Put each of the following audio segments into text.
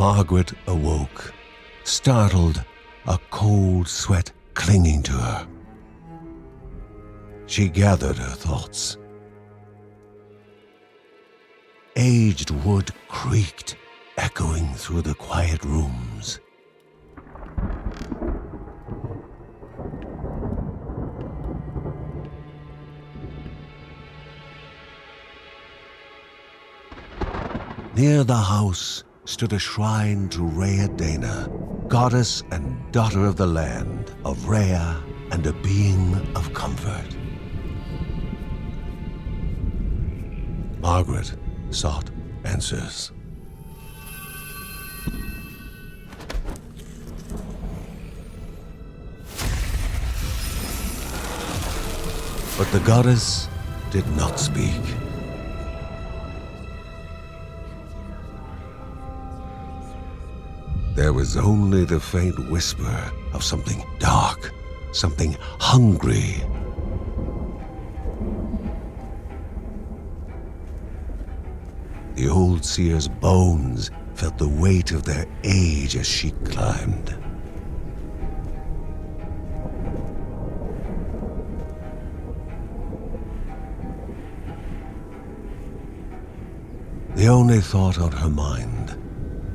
Margaret awoke, startled, a cold sweat clinging to her. She gathered her thoughts. Aged wood creaked, echoing through the quiet rooms. Near the house stood a shrine to Rhea Dana, goddess and daughter of the land, of Rhea and a being of comfort. Margaret sought answers. But the goddess did not speak. There was only the faint whisper of something dark, something hungry. The old seer's bones felt the weight of their age as she climbed. The only thought on her mind,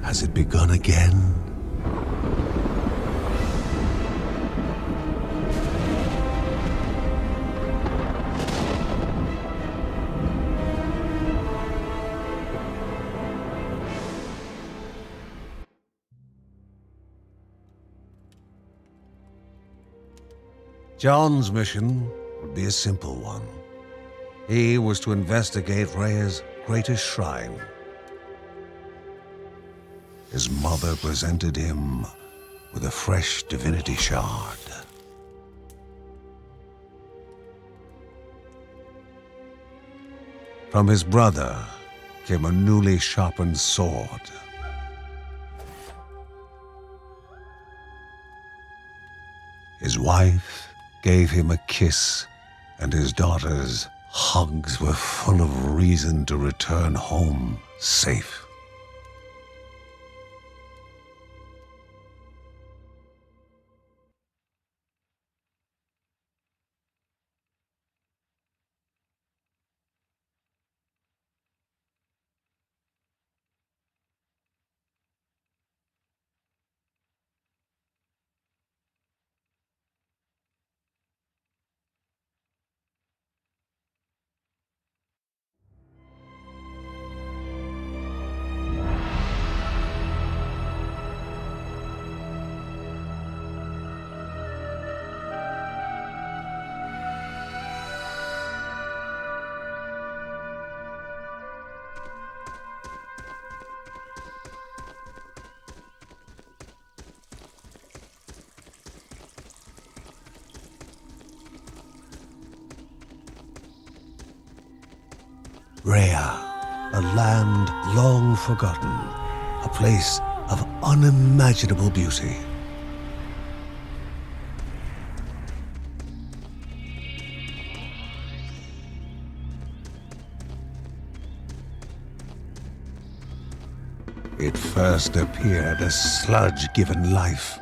has it begun again? John's mission would be a simple one. He was to investigate Rhea's greatest shrine. His mother presented him with a fresh divinity shard. From his brother came a newly sharpened sword. His wife gave him a kiss, and his daughter's hugs were full of reason to return home safe. Rhea, a land long forgotten, a place of unimaginable beauty. It first appeared as sludge given life.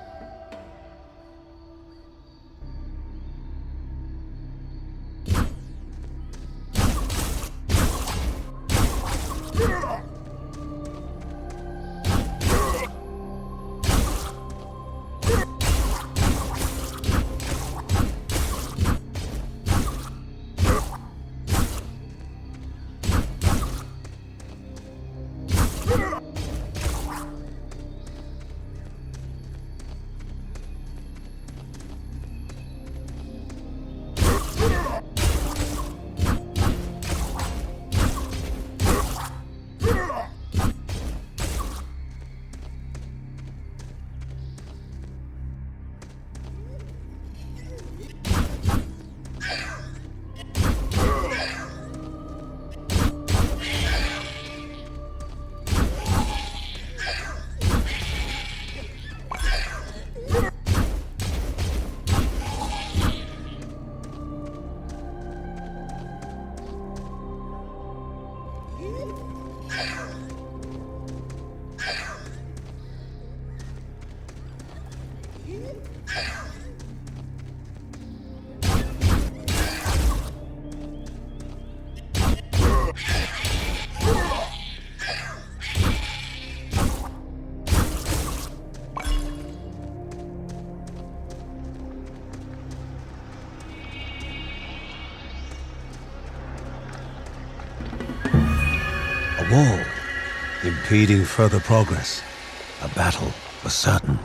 A wall, impeding further progress. A battle was certain.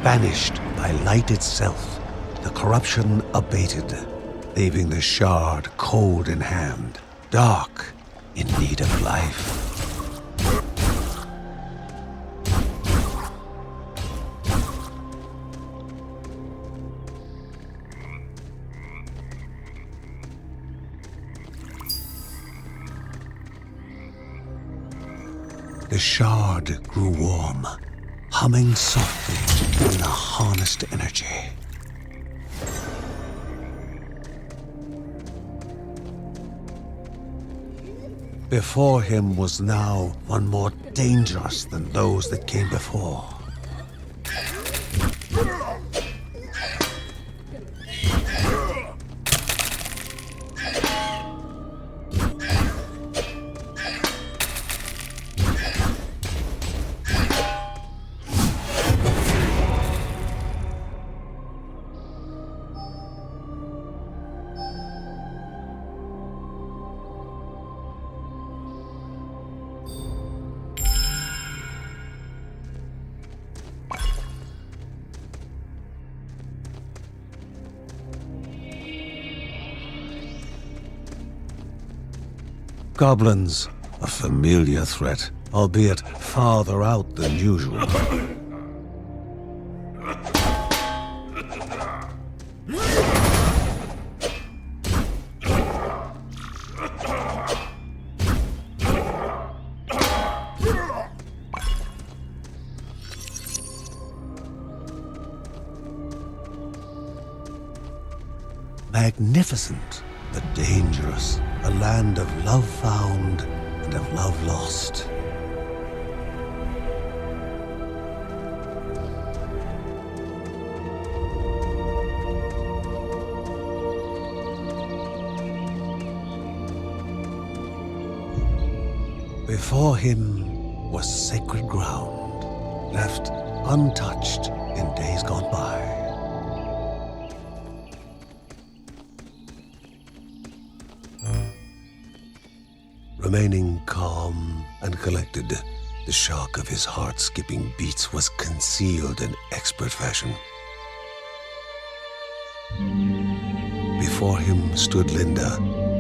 Banished by light itself, the corruption abated, leaving the shard cold in hand, dark, in need of life. The shard grew warm, humming softly in the harnessed energy. Before him was now one more dangerous than those that came before. Goblins, a familiar threat, albeit farther out than usual. Magnificent, but dangerous. A land of love found and of love lost. Before him was sacred ground, left untouched in days gone by. Remaining calm and collected, the shock of his heart-skipping beats was concealed in expert fashion. Before him stood Linda,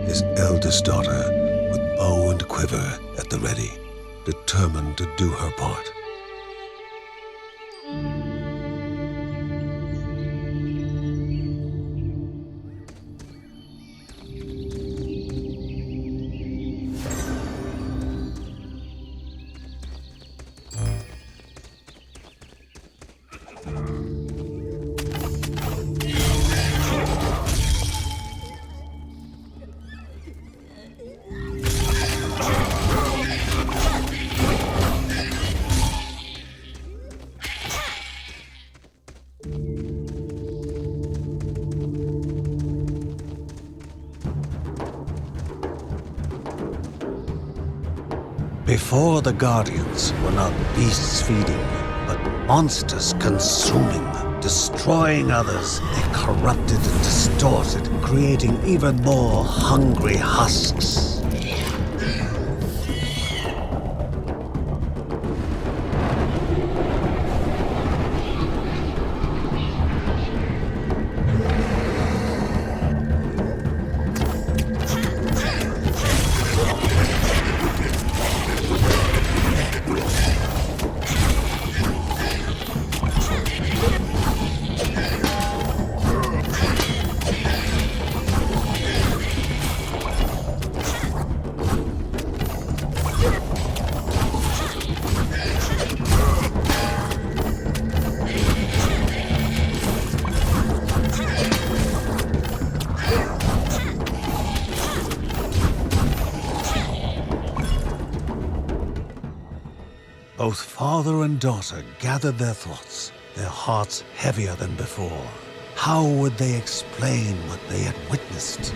his eldest daughter, with bow and quiver at the ready, determined to do her part. Before the Guardians were not beasts feeding, but monsters consuming. destroying others. They corrupted and distorted, creating even more hungry husks. Both father and daughter gathered their thoughts, their hearts heavier than before. How would they explain what they had witnessed?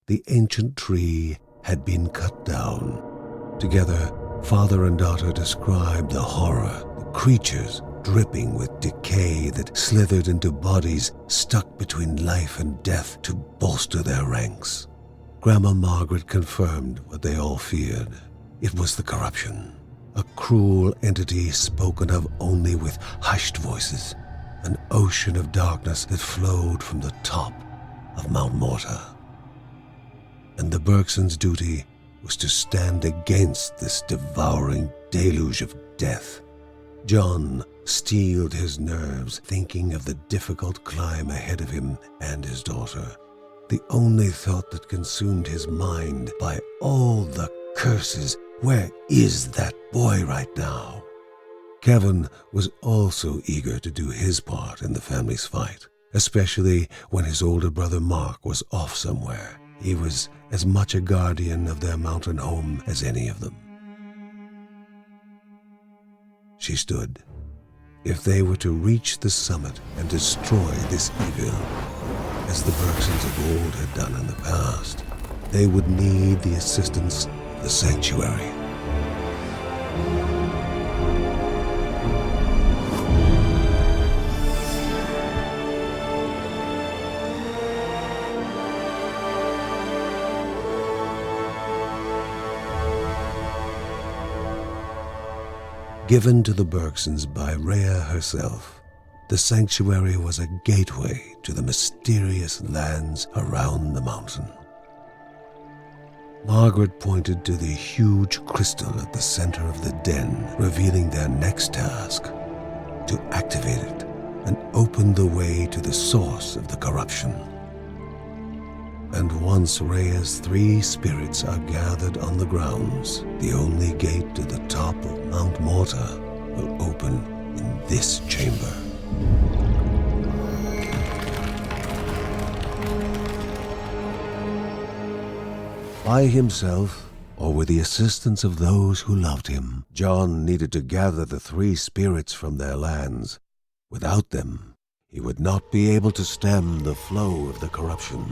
The ancient tree had been cut down. Together, father and daughter described the horror, the creatures dripping with decay that slithered into bodies stuck between life and death to bolster their ranks. Grandma Margaret confirmed what they all feared. It was the corruption, a cruel entity spoken of only with hushed voices, an ocean of darkness that flowed from the top of Mount Morta. And the Bergsons' duty was to stand against this devouring deluge of death. John steeled his nerves, thinking of the difficult climb ahead of him and his daughter. The only thought that consumed his mind, by all the curses, where is that boy right now? Kevin was also eager to do his part in the family's fight, especially when his older brother Mark was off somewhere. He was as much a guardian of their mountain home as any of them. She stood. If they were to reach the summit and destroy this evil, as the Bergsons of old had done in the past, they would need the assistance of the sanctuary. Given to the Bergsons by Rhea herself, the sanctuary was a gateway to the mysterious lands around the mountain. Margaret pointed to the huge crystal at the center of the den, revealing their next task: to activate it and open the way to the source of the corruption. And once Rhea's 3 spirits are gathered on the grounds, the only gate to the top of Mount Morta will open in this chamber. By himself, or with the assistance of those who loved him, John needed to gather the 3 spirits from their lands. Without them, he would not be able to stem the flow of the corruption.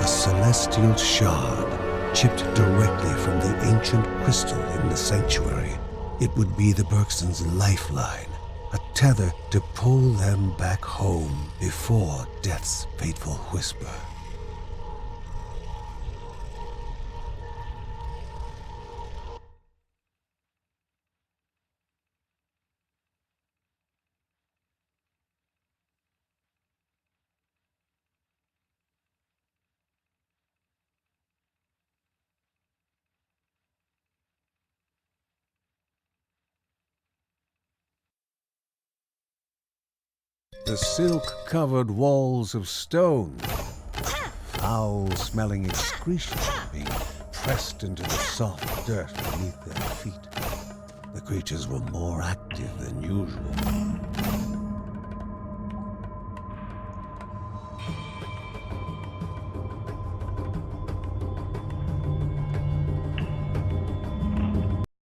Celestial shard, chipped directly from the ancient crystal in the sanctuary. It would be the Bergsons' lifeline, a tether to pull them back home before death's fateful whisper. The silk-covered walls of stone, foul-smelling excretion being pressed into the soft dirt beneath their feet. The creatures were more active than usual,